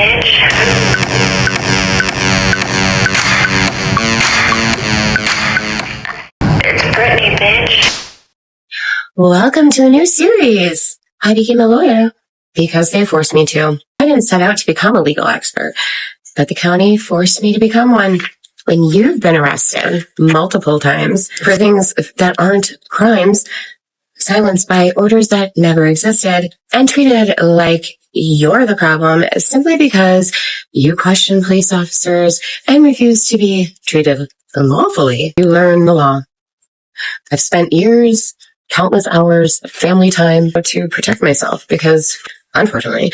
bitch. It's Britney, bitch. Welcome to a new series. I became a lawyer because they forced me to. I didn't set out to become a legal expert, but the county forced me to become one. When you've been arrested multiple times for things that aren't crimes, silenced by orders that never existed, and treated like you're the problem simply because you question police officers and refuse to be treated lawfully, you learn the law. I've spent years, countless hours, family time to protect myself because, unfortunately,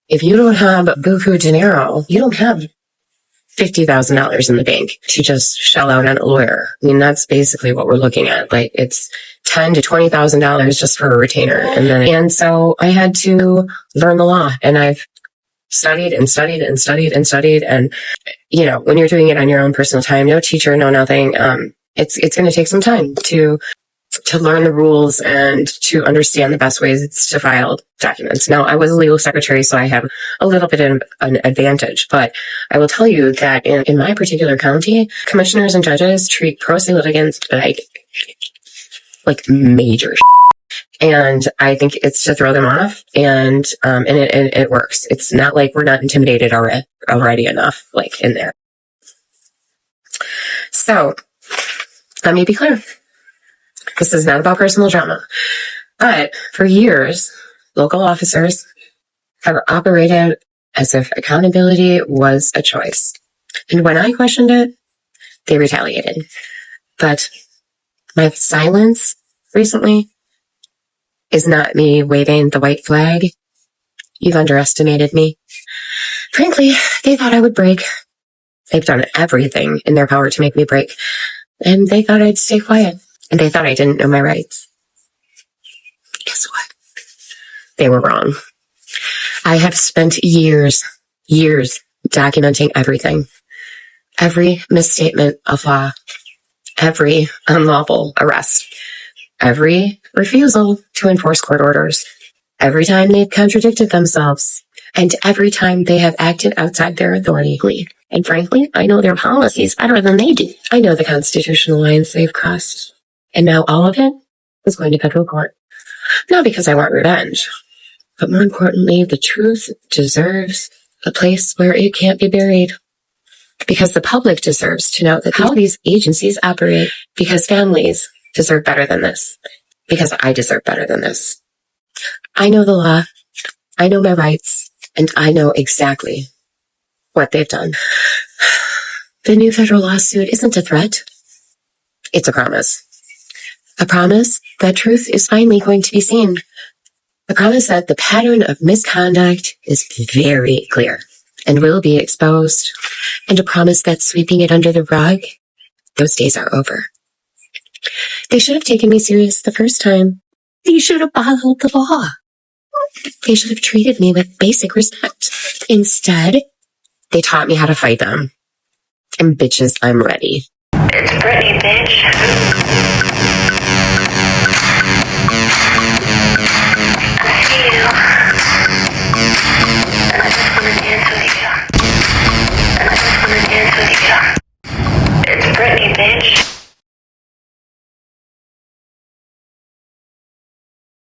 if you don't have buku dinero, you don't have $50,000 in the bank to just shell out on a lawyer. I mean, that's basically what we're looking at. Like, it's $10,000 to $20,000 just for a retainer. And so I had to learn the law, and I've studied and studied and studied and studied. And, you know, when you're doing it on your own personal time, no teacher, no nothing, it's going to take some time to learn the rules and to understand the best ways to file documents. Now, I was a legal secretary, so I have a little bit of an advantage, but I will tell you that in my particular county, commissioners and judges treat pro se litigants like major and I think it's to throw them off, and it works. It's not like we're not intimidated already enough, like, in there. So, let me be clear. This is not about personal drama. But for years, local officers have operated as if accountability was a choice. And when I questioned it, they retaliated. But my silence recently is not me waving the white flag. You've underestimated me. Frankly, they thought I would break. They've done everything in their power to make me break. And they thought I'd stay quiet. And they thought I didn't know my rights. Guess what? They were wrong. I have spent years documenting everything. Every misstatement of law. Every unlawful arrest. Every refusal to enforce court orders. Every time they've contradicted themselves. And every time they have acted outside their authority. And frankly, I know their policies better than they do. I know the constitutional lines they've crossed. And now all of it is going to federal court. Not because I want revenge, but more importantly, the truth deserves a place where it can't be buried. Because the public deserves to know that how these agencies operate. Because families deserve better than this. Because I deserve better than this. I know the law. I know my rights. And I know exactly what they've done. The new federal lawsuit isn't a threat. It's a promise. A promise that truth is finally going to be seen. A promise that the pattern of misconduct is very clear and will be exposed. And a promise that sweeping it under the rug, those days are over. They should have taken me serious the first time. They should have followed the law. They should have treated me with basic respect. Instead, they taught me how to fight them. And bitches, I'm ready. It's Britney, bitch.